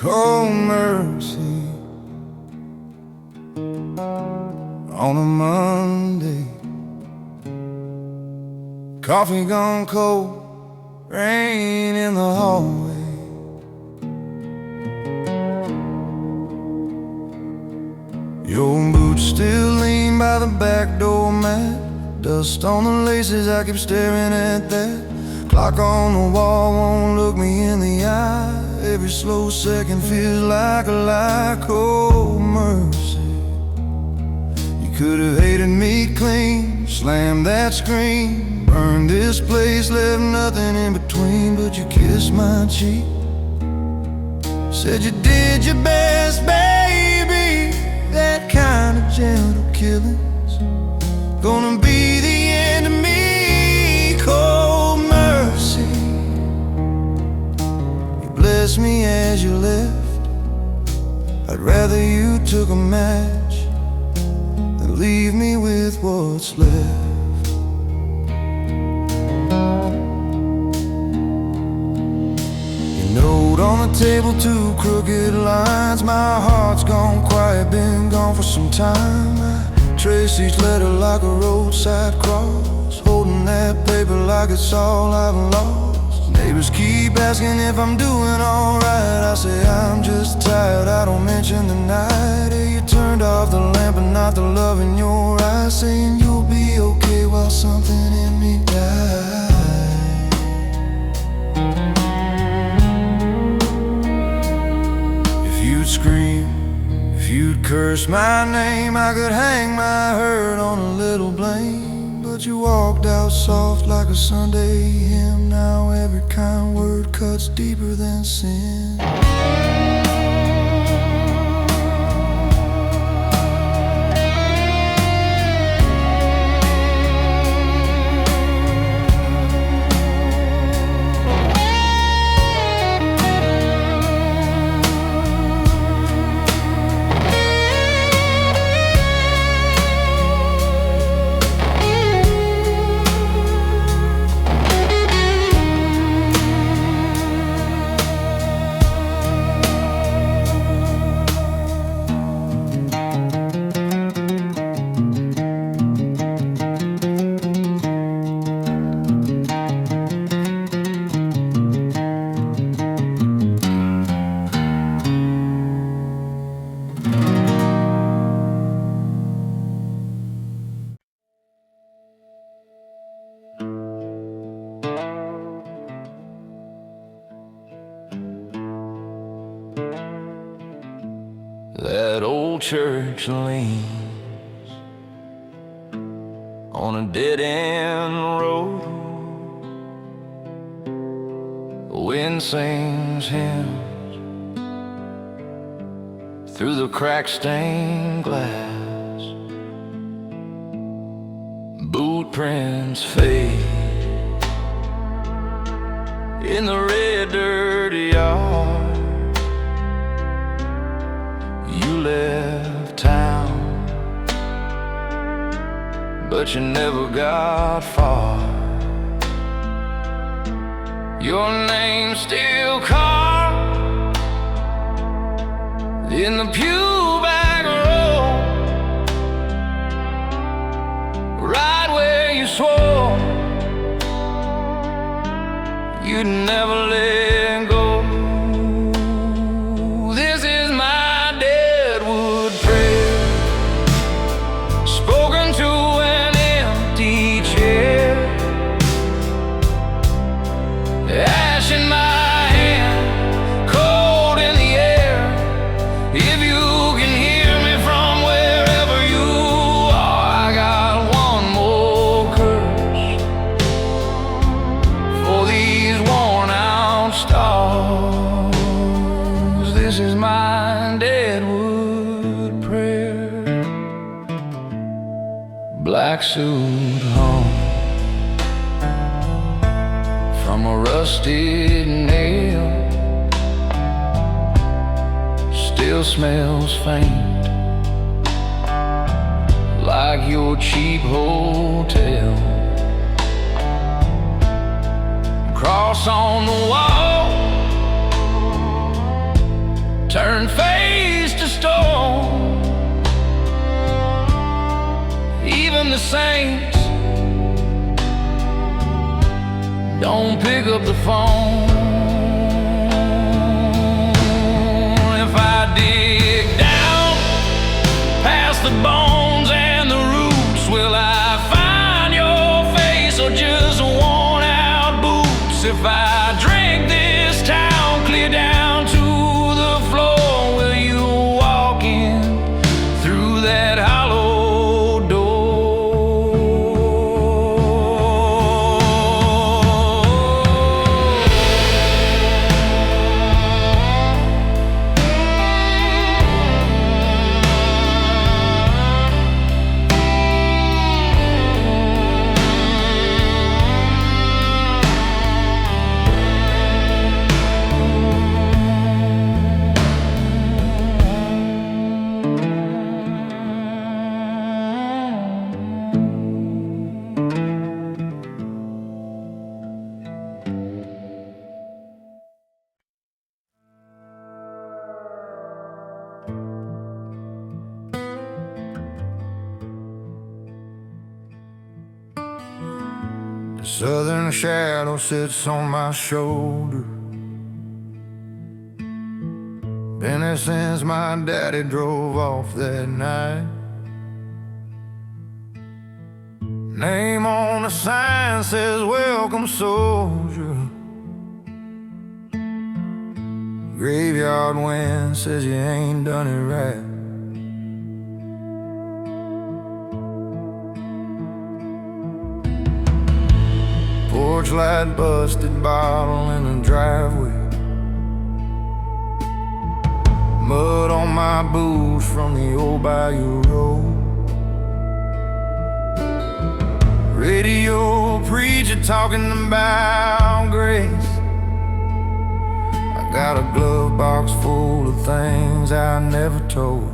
Cold mercy on a Monday. Coffee gone cold, rain in the hallway. Your boots still lean by the back door mat. Dust on the laces, I keep staring at that. Clock on the wall won't look me in the eye. Every slow second feels like a lie. Cold mercy, you could have hated me clean, slammed that screen, burned this place, left nothing in between. But you kissed my cheek, said you did your best, baby. That kind of gentle killing's gonna be the end of me. Cold mercy, you blessed me as you left. I'd rather you took a match than leave me with what's left. Your note on the table, two crooked lines. My heart's gone quiet, been gone for some time. I trace each letter like a roadside cross, holding that paper like it's all I've lost. Neighbors keep asking if I'm doing alright. I say I'm just tired, I don't mention the night. Hey, you turned off the lamp and not the love in your eyes, saying you'll be okay while something in me died. If you'd scream, if you'd curse my name, I could hang my hurt on a little blame. But you walked out soft like a Sunday hymn. Now every kind word cuts deeper than sin. That old church leans on a dead-end road. The wind sings hymns through the crack-stained glass. Boot prints fade in the red dirt yard. You left town, but you never got far. Your name's still carved in the pew back row, right where you swore you'd never let go. This is my deadwood prayer, spoken to an empty chair. Ash in my hand, cold in the air. If you can hear me from wherever you are, I got one more curse for these worn out stars. This is my deadwood prayer. Black suit hung from a rusted nail, still smells faint like your cheap hotel. Cross on the wall turn face to stone. Even the saints don't pick up the phone. If I dig down past the bones and the roots, will I find your face or just worn out boots? If I drink this town clear down to the floor, will you walk in through that hollow door? The southern shadow sits on my shoulder. Been there since my daddy drove off that night. Name on the sign says welcome soldier. Graveyard wind says you ain't done it right. Porch light busted bottle in the driveway. Mud on my boots from the old bayou road. Radio preacher talking about grace. I got a glove box full of things I never told.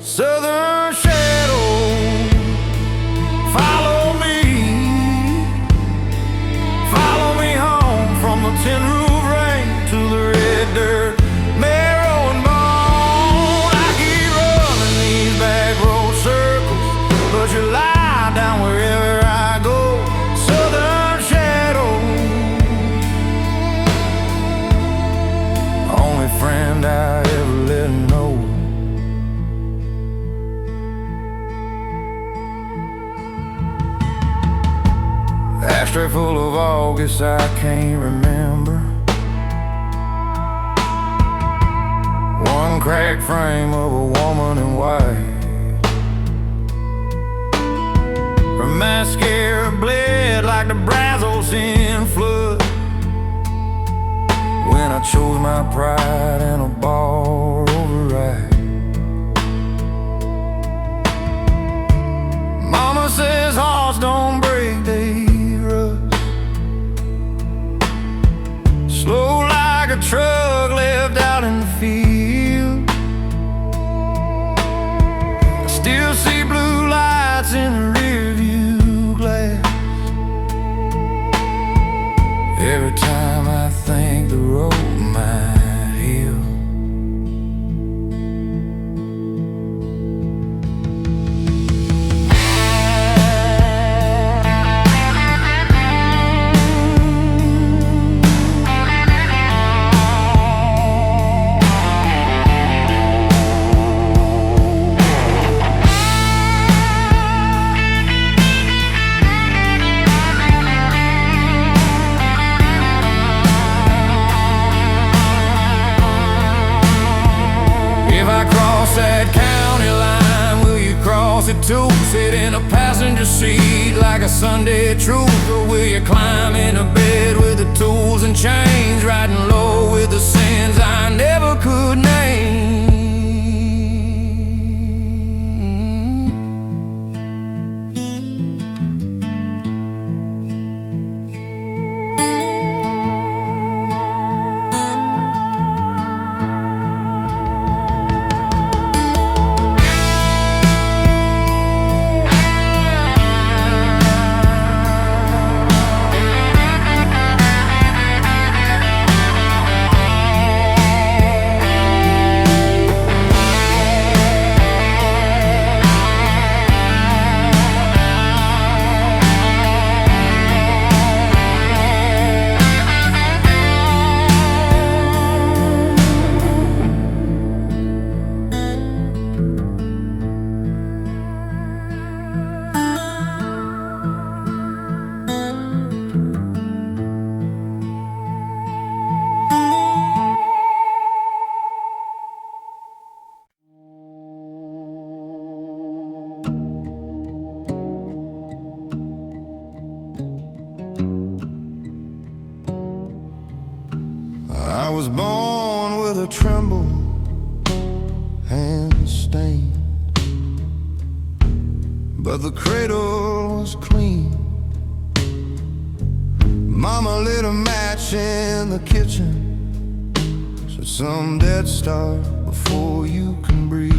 Southern shadow, follow me. Follow me home from the tin roof rain to the red dirt, marrow and bone. I keep running these back road circles, but you lie down wherever I go. Southern shadow, only friend I ever let know. Ashtray full of August I can't remember. One cracked frame of a woman in white. Her mascara bled like the Brazos in flood. When I chose my pride and a bar override. Mama says hearts don't break, they slow like a truck left out in the field. I still see blue lights in the rearview glass. Every time I think the road might heal. That county line, will you cross it too? Sit in a passenger seat like a Sunday truth, or will you climb into bed with the tools and chains, riding low with the sins I never could name? leather tremble, hands stained, but the cradle was clean. Mama lit a match in the kitchen, said some dead start before you can breathe.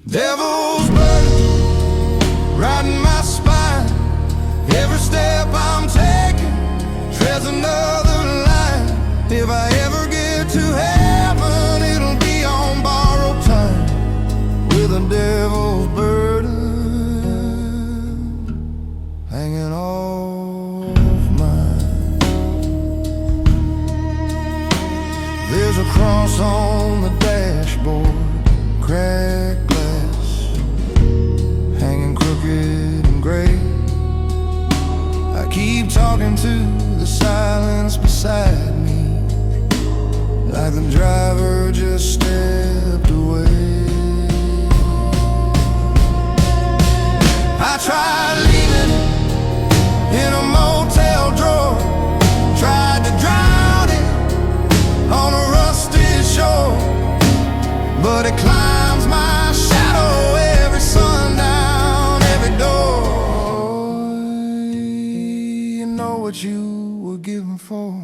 Devil's burden, riding my spine. Every step I'm taking treads another line. If I ever get to heaven, it'll be on borrowed time, with a devil's burden hanging off mine. There's a cross on the dashboard, cracked glass, hanging crooked and gray. I keep talking to the silence beside me, like the driver just stepped away. I tried leaving in a motel drawer, tried to drown it on a rusted shore, but it climbs my shadow every sundown, every door. You know what you were given for.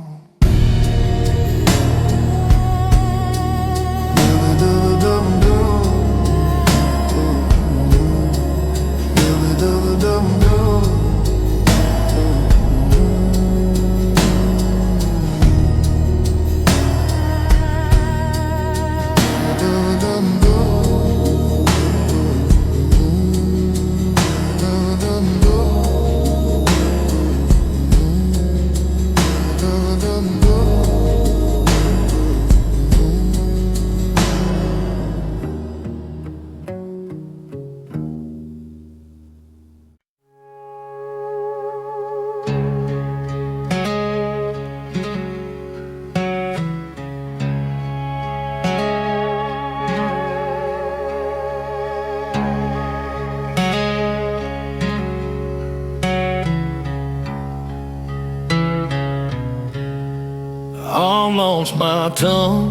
Lost my tongue,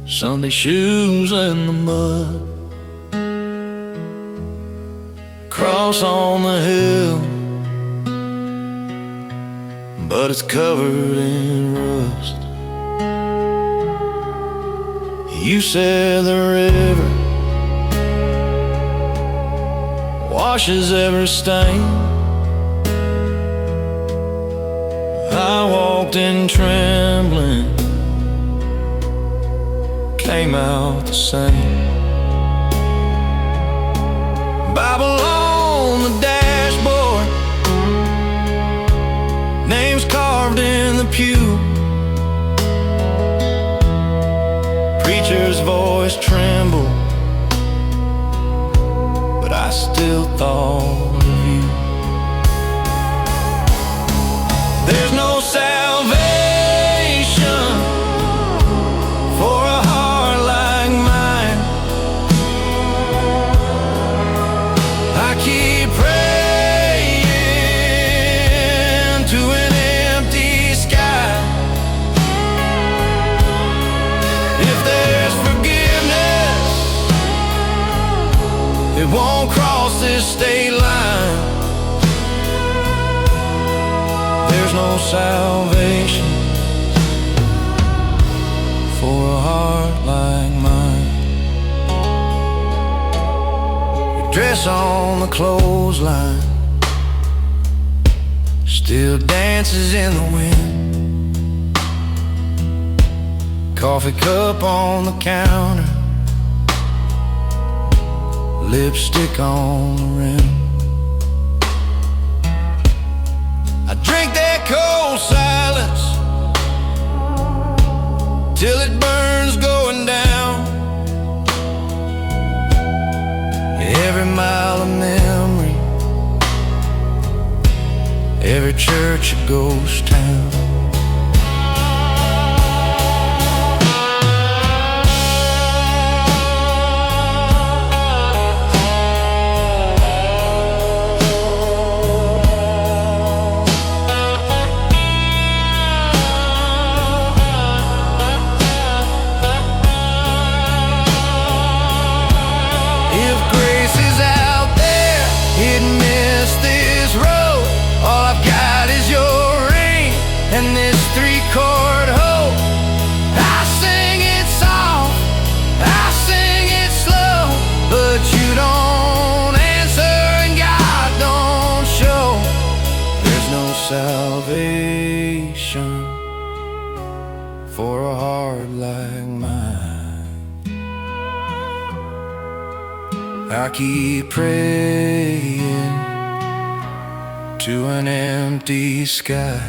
Sunday shoes in the mud, cross on the hill, but it's covered in rust. You said the river washes every stain. I walked in trembling, came out the same. Bible on the dashboard, names carved in the pew, preacher's voice trembled, but I still thought of you. There's no salvation for a heart like mine. I keep praying to an empty sky. If there's forgiveness, it won't cross this state line. There's no salvation for a heart like mine. Your dress on the clothesline still dances in the wind. Coffee cup on the counter, lipstick on the rim. I drink that cold silence till it burns going down. Every mile of memory, every church a ghost town. three-chord hope. I sing it soft, I sing it slow, but you don't answer and God don't show. There's no salvation for a heart like mine. I keep praying to an empty sky.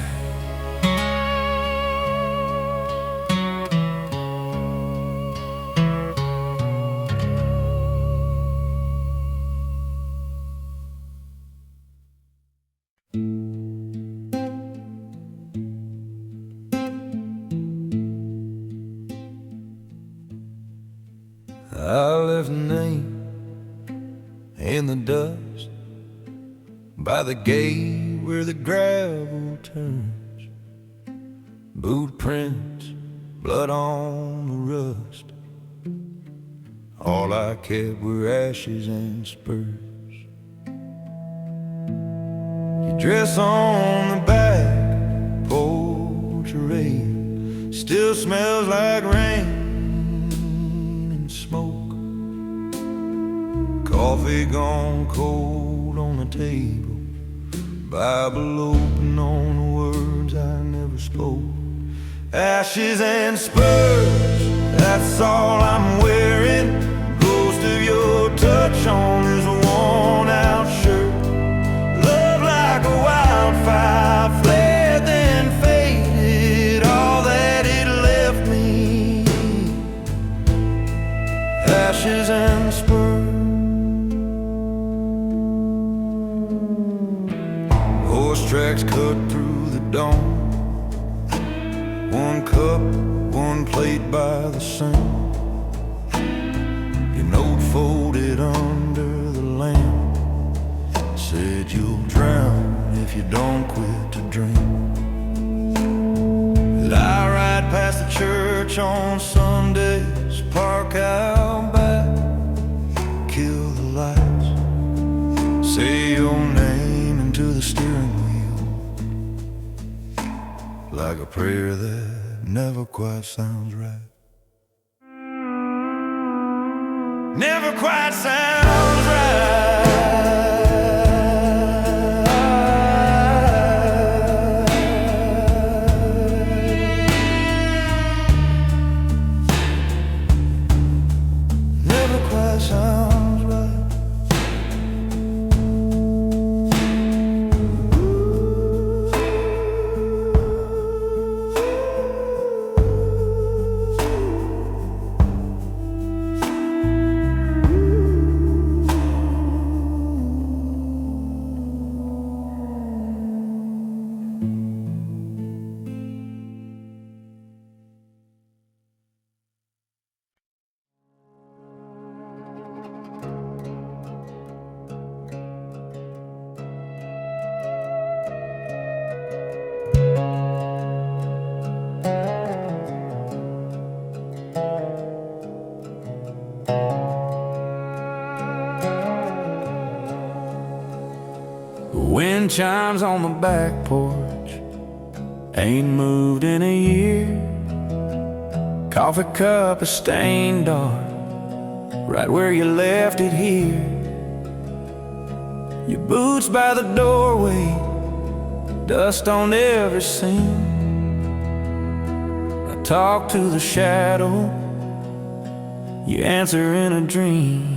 I left a name in the dust by the gate where the gravel turns. Boot prints, blood on the rust. All I kept were ashes and spurs. Your dress on the back porch rail still smells like rain and smoke. Coffee gone cold on the table, Bible open on the words I never spoke. Ashes and spurs, that's all I'm wearing. Ghost of your touch on this worn-out shirt. Love like a wildfire, flared then faded, all that it left me. Ashes and spurs. Horse tracks cut through the dawn. One cup, one plate by the sun. Your note folded under the lamp said you'll drown if you don't quit to drink. That I ride past the church on Sundays, park out back, kill the lights, say your name into the steering wheel, like a prayer that never quite sounds right. Never quite sounds right. Never quite sounds right. Wind chimes on the back porch, ain't moved in a year. Coffee cup is stained dark, right where you left it here. Your boots by the doorway, dust on every seam. I talk to the shadow, you answer in a dream.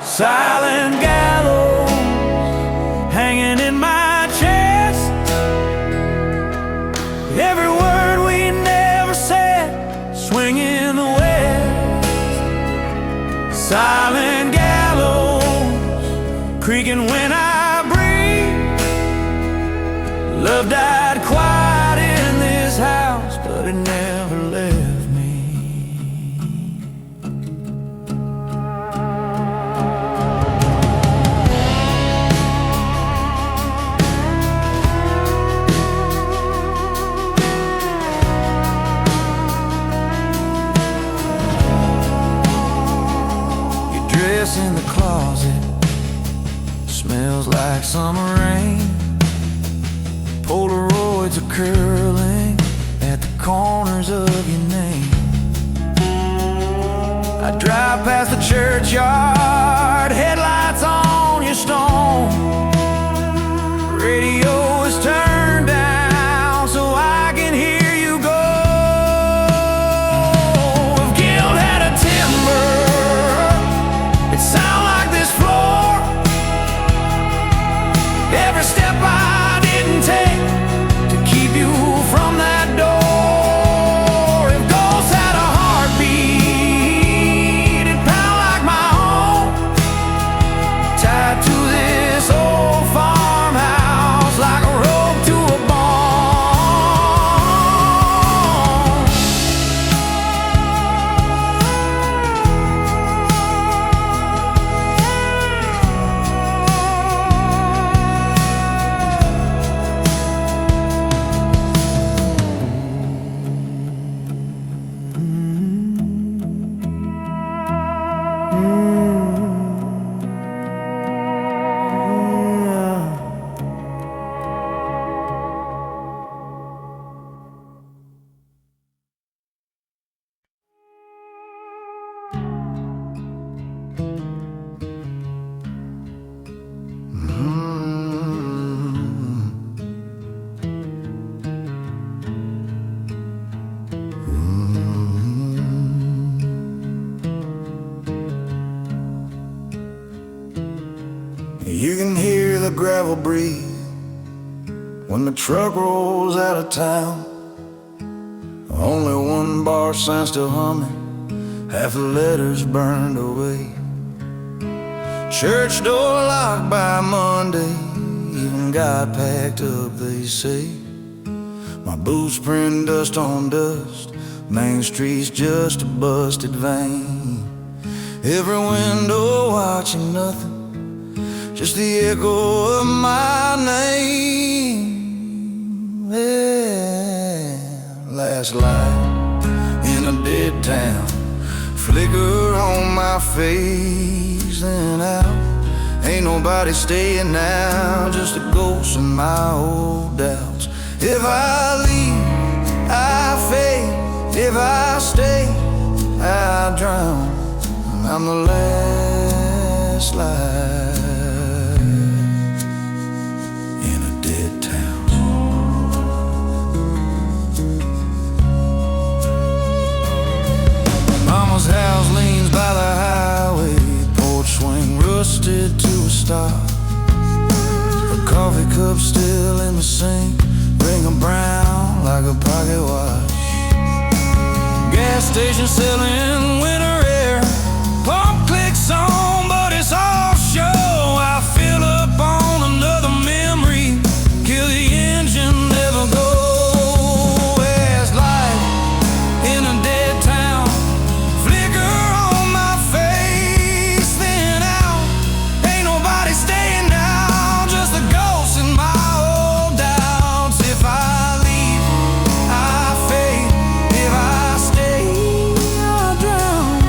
Silent gallows hanging in my chest, every word we never said, swinging the west. Silent gallows creaking when I breathe. Love died quiet in this house, but it never left me. In the closet smells like summer rain. Polaroids are curved churchyard, headlights on your stone. Radio is turned down so I can hear you go. If guilt had a timber, it sound like this floor. Every step I didn't take to keep you from that door. If ghosts had a heartbeat, it'd pound like my own, tied to this old farmhouse like a rope to a bone. You can hear the gravel breathe when the truck rolls out of town. Only one bar sign still humming, half the letters burned away. Church door locked by Monday, even got packed up, they say. My boots print dust on dust, Main Street's just a busted vein. Every window watching nothing, just the echo of my name. Yeah. Last light in a dead town, flicker on my face and out. Ain't nobody staying now, just a ghost of my old doubts. If I leave, I fade. If I stay, I drown. I'm the last light in a dead town. Mama's house leans by the highway, porch swing rusted to a stop. A coffee cup still in the sink, ring of brown like a pocket watch. Gas station selling winter air, pump clicks on but it's all show. I fill up on another memory, kill the engine, never go. As light in a dead town, flicker on my face, thin out. Ain't nobody staying now, just a ghost in my old doubts. If I leave, I fade. If I stay, I drown.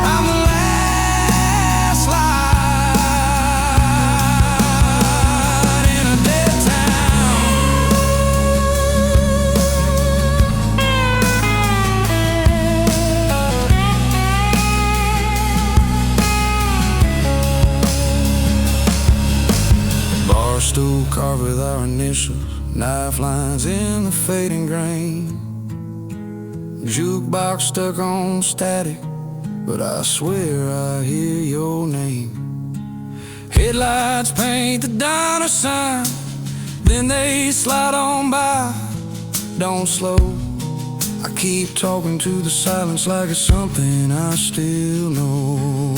I'm the last light in a dead town. Bar stool carved with our initials, knife lines in the fading grain. Jukebox stuck on static, but I swear I hear your name. Headlights paint the diner sign, then they slide on by. Don't slow, I keep talking to the silence like it's something I still know.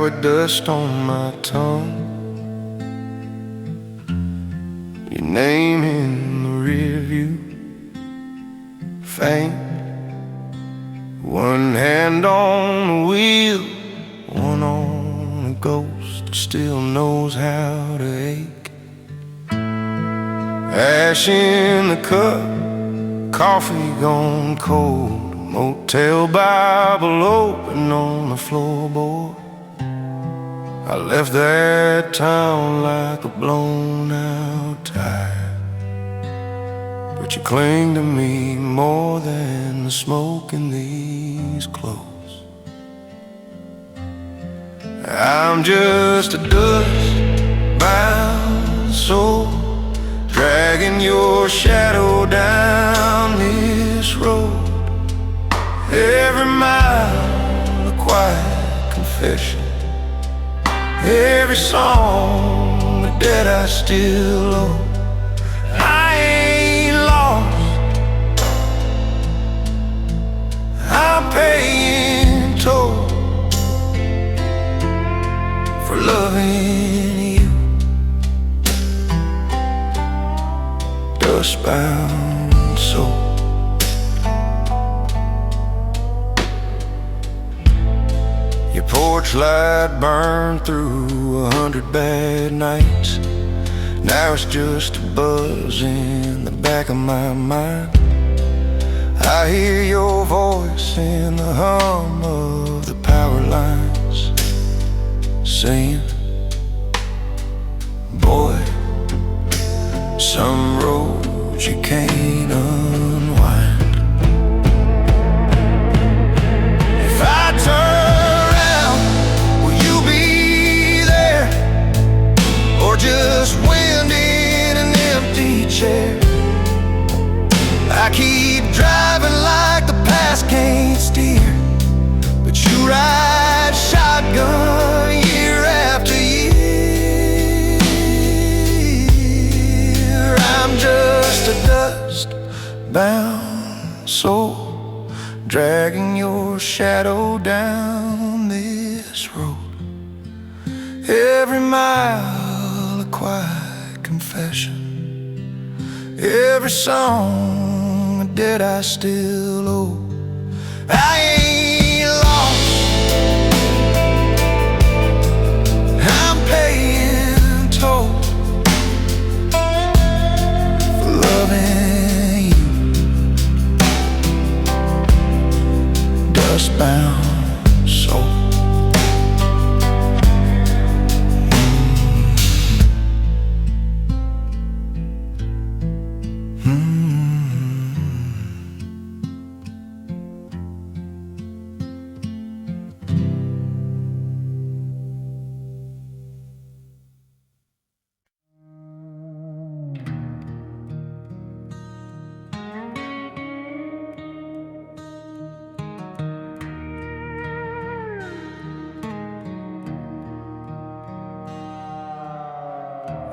with dust on my tongue, your name in the rear view, faint. One hand on the wheel, one on a ghost, still knows how to ache. Ash in the cup, coffee gone cold, motel Bible open on the floorboard. I left that town like a blown out tire, but you cling to me more than the smoke in these clothes. I'm just a dust-bound soul, dragging your shadow down this road. Every mile a quiet confession, every song a debt I still owe. I ain't lost, I'm paying toll for loving you. Dust-bound soul. Your porch light burned through 100 bad nights. Now it's just a buzz in the back of my mind. I hear your voice in the hum of the power lines, saying, boy, some roads you can't unwind. If I turn around, will you be there? Or just wind in an empty chair? I keep driving like the past can't steer, but you ride shotgun year after year. I'm just a dust-bound soul, dragging your shadow down this road. Every mile a quiet confession, every song a debt I still owe. I ain't lost, I'm paying toll for loving you. Dust-bound soul.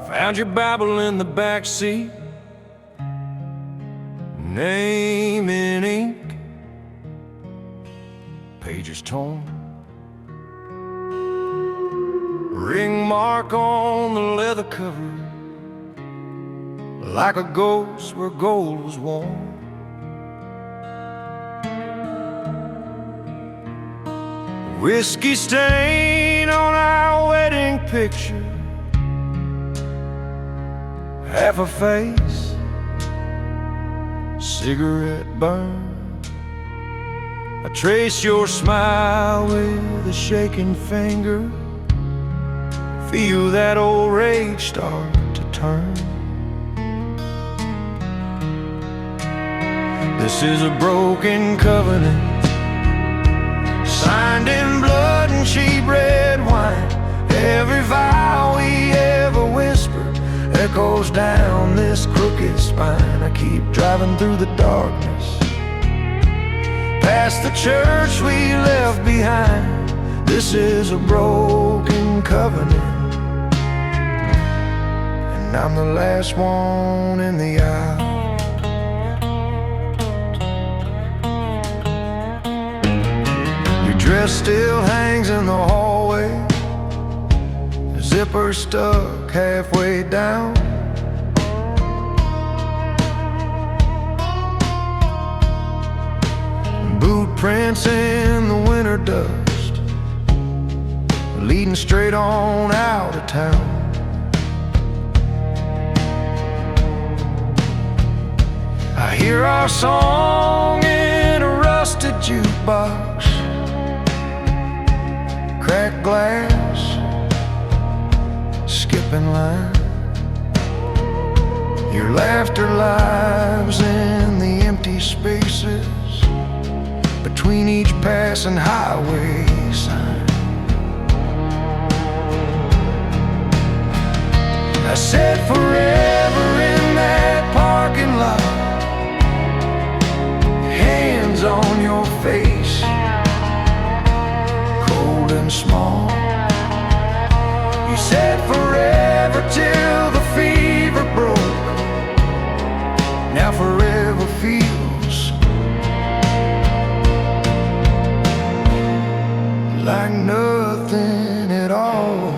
Found your Bible in the back seat, name in ink, pages torn, ring mark on the leather cover, like a ghost where gold was worn. Whiskey stain on our wedding picture, half a face, cigarette burn. I trace your smile with a shaking finger, feel that old rage start to turn. This is a broken covenant, signed in blood and cheap red wine. Every vow we ever whispered echoes down this crooked spine. I keep driving through the darkness, past the church we left behind. This is a broken covenant, and I'm the last one in the aisle. Your dress still hangs in the hallway, zipper stuck halfway down. Boot prints in the winter dust, leading straight on out of town. I hear our song in a rusted jukebox, cracked glass, skipping line. Your laughter lives in the empty spaces between each passing highway sign. I said forever in that parking lot, hands on your face, cold and small. You said forever till the fever broke. Now forever feels like nothing at all.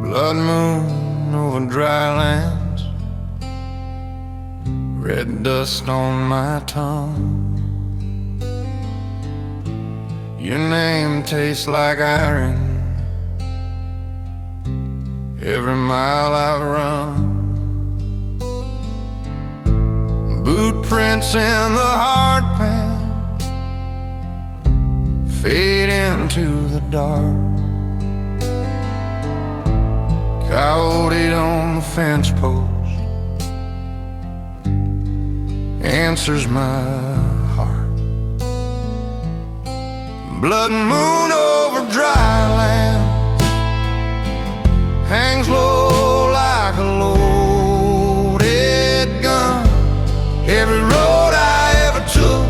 Blood moon over dry lands, red dust on my tongue. Your name tastes like iron every mile I've run. Boot prints in the hard pan fade into the dark. Coyote on the fence post answers my heart. Blood moon over dry lands hangs low like a loaded gun. Every road I ever took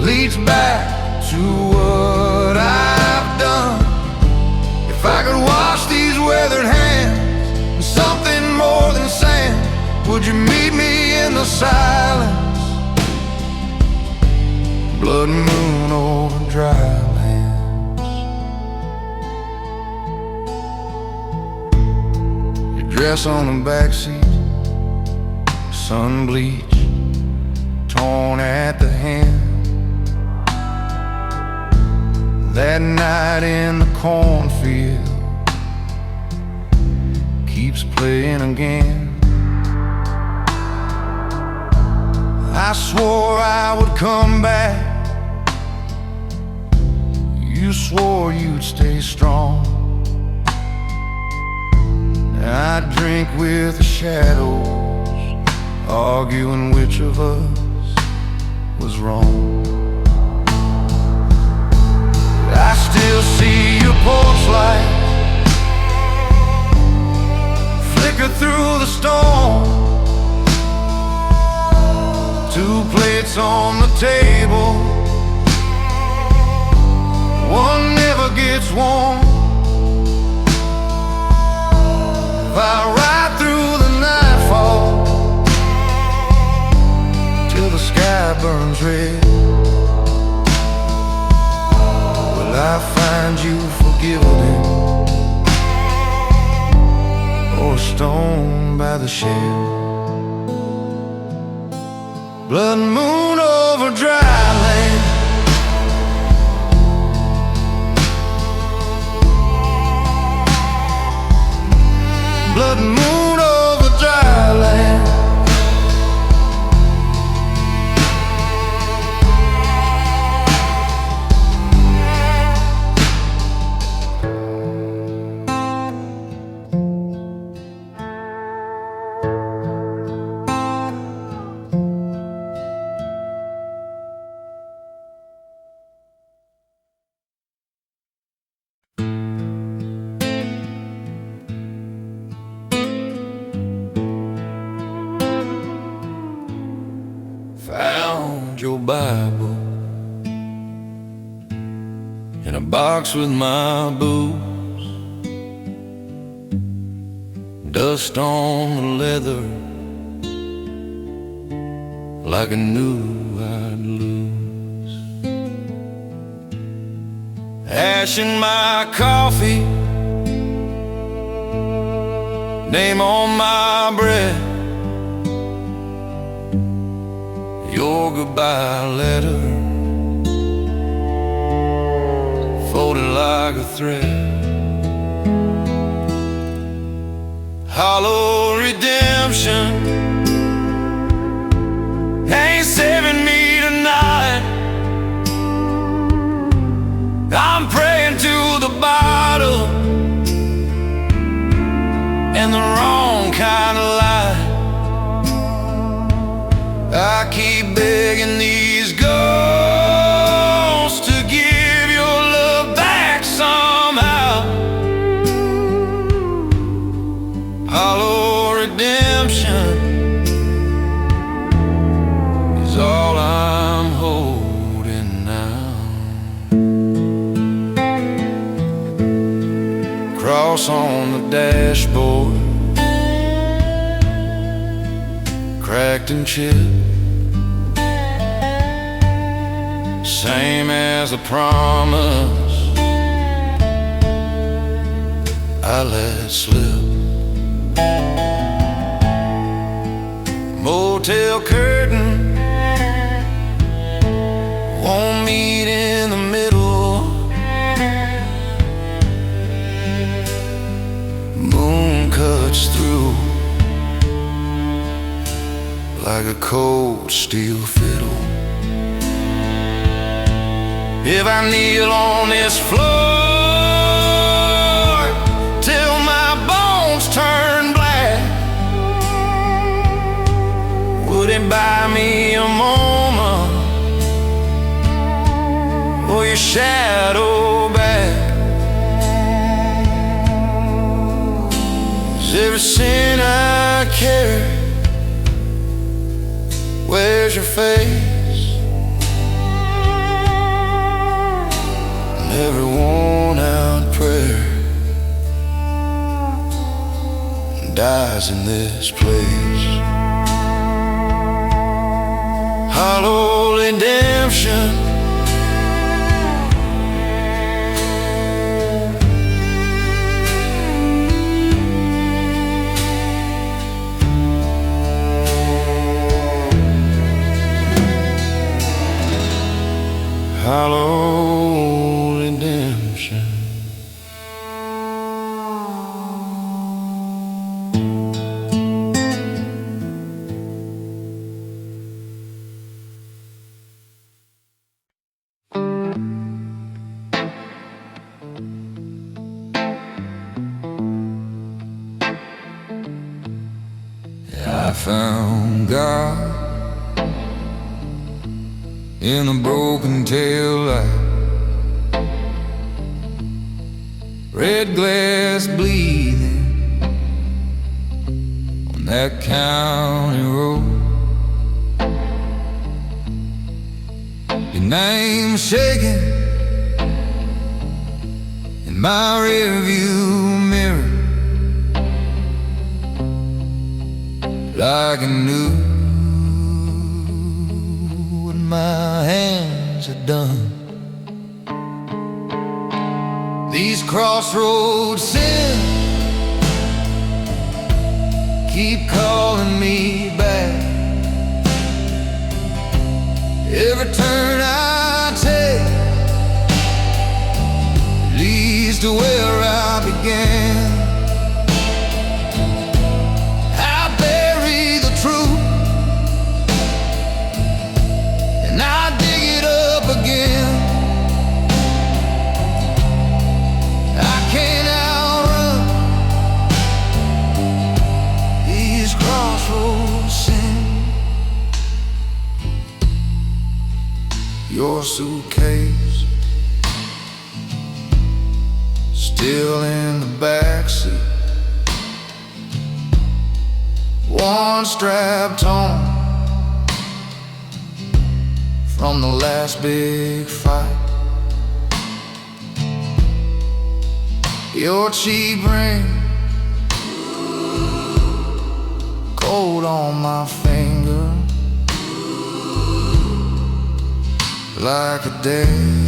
leads back to what I've done. If I could wash these weathered hands in something more than sand, would you meet me in the silence? Blood moon over dry lands. Your dress on the backseat, sun bleached, torn at the hem. That night in the cornfield keeps playing again. I swore I would come back. You swore you'd stay strong. I'd drink with the shadows, arguing which of us was wrong. I still see your porch light flicker through the storm. Two plates on the table, one never gets warm. If I ride through the nightfall till the sky burns red, will I find you forgiven or stoned by the shed? Blood moon over dry land, blood moon over dry land. Found your Bible in a box with my boots, dust on the leather like I knew I'd lose. Ash in my coffee, name on my bread, your goodbye letter folded like a thread. Hollow redemption ain't saving me tonight. I'm praying to the bottle and the wrong kind of light. I keep begging these ghosts to give your love back somehow. Hollow redemption is all I'm holding now. Cross on the dashboard, cracked and chipped, same as a promise I let slip. Motel curtain won't meet in the middle. Moon cuts through like a cold steel fiddle. If I kneel on this floor till my bones turn black, would it buy me a moment or your shadow back? 'Cause every sin I carry, where's your face? Every worn out prayer dies in this place. Hollow redemption, hollow redemption. found God in a broken tail light, red glass bleeding on that county road. Your name shaking in my rearview mirror, like I knew what my hands had done. These crossroads sin keep calling me back. Every turn I take leads to where I began. I bury the truth and I dig it up again. I can't outrun these crossroads sin. Your suitcase still in the backseat, one strapped on from the last big fight. Your cheap ring cold on my finger, like a dare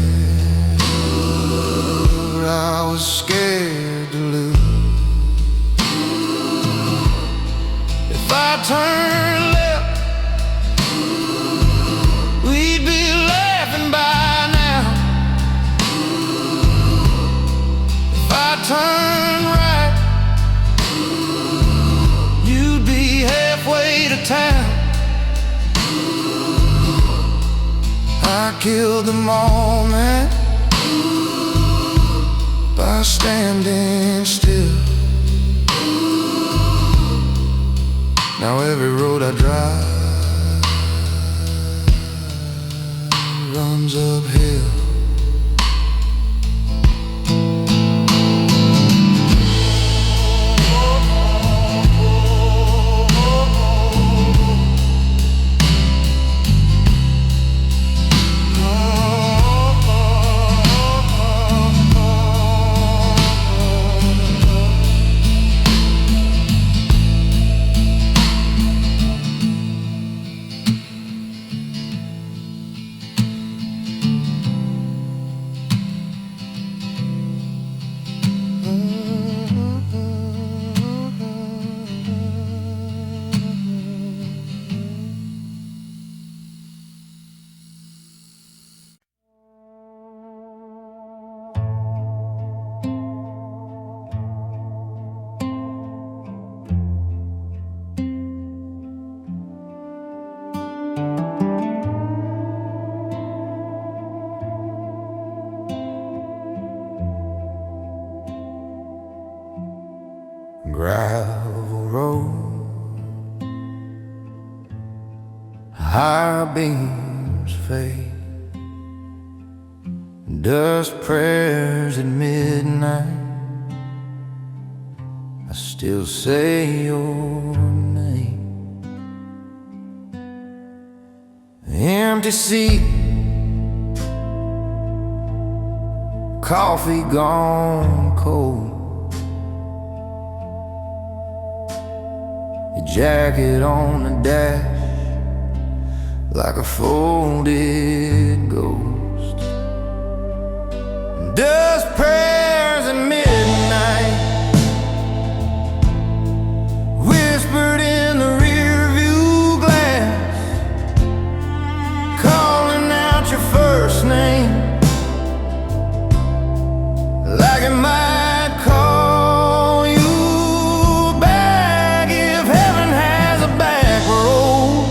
I was scared to lose. If I turn left, we'd be laughing by now. If I turn right, you'd be halfway to town. I killed the moment by standing still. Now every road I drive runs uphill. Gravel road, high beams fade, dust prayers at midnight. I still say your name. Empty seat, coffee gone cold, your jacket on the dash like a folded ghost. Dust prayers at midnight whispered in the rearview glass, calling out your first name like it might call you back if heaven has a back road.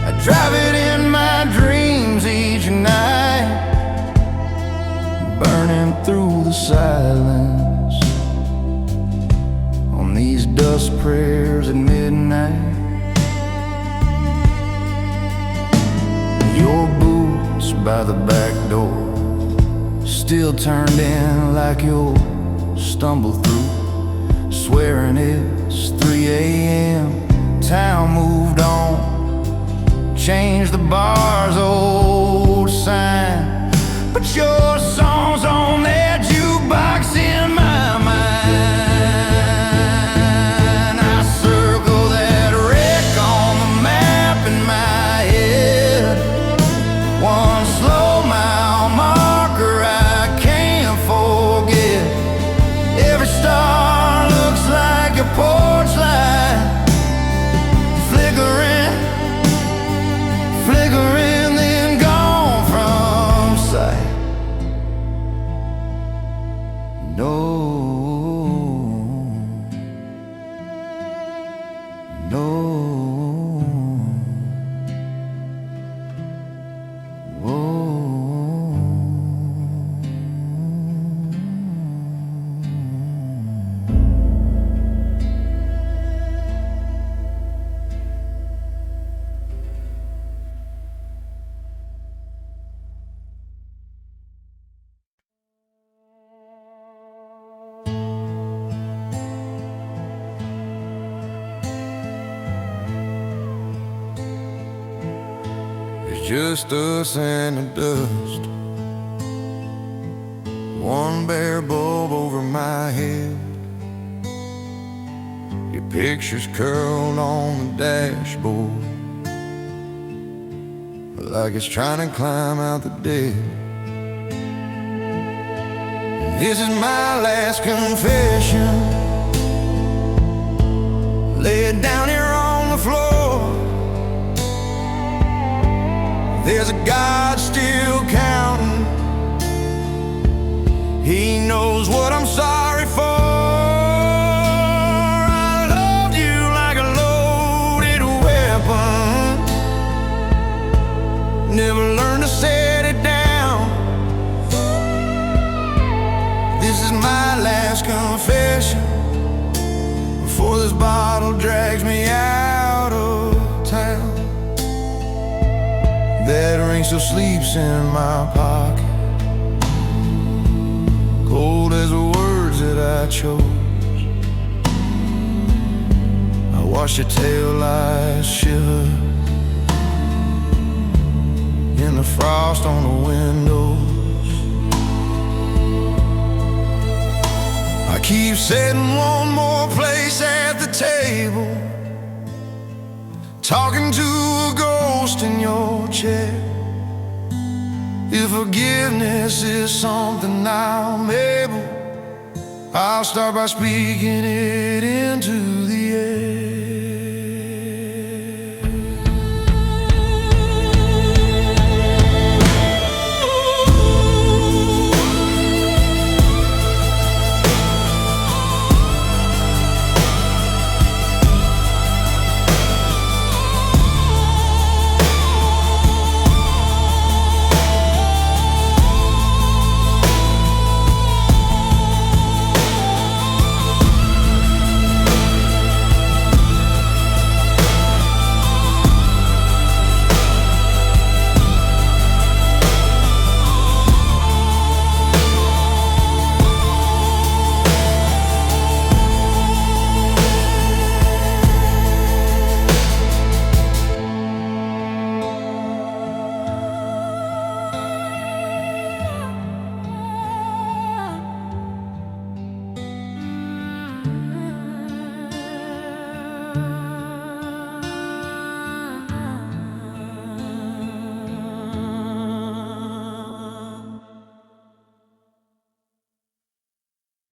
I drive it in my dreams each night, burning through the silence on these dusk prayers at midnight. Your boots by the back door, still turned in like you'll stumble through, swearing it's 3 a.m. Town moved on, changed the bar's old sign, but your song's on that jukebox in my mind. I circle that wreck on the map in my head, one slow mile marker I can't forget. Every star looks like a porch light, flickering, then gone from sight. No, no, whoa. It's just us and the dust, one bare bulb over my head. Your picture's curled on the dashboard, like it's trying to climb out the dead. This is my last confession, lay it down here on the floor. There's a God still counting, He knows what I'm sorry for. I loved you like a loaded weapon, never learned to set it down. This is my last confession before this bottle drags me out of town. That ring still sleeps in my pocket, cold as the words that I chose. I watch your tail lights shiver in the frost on the windows. I keep setting one more place at the table, talking to a ghost in your chair. If forgiveness is something I'm able, I'll start by speaking it into the air.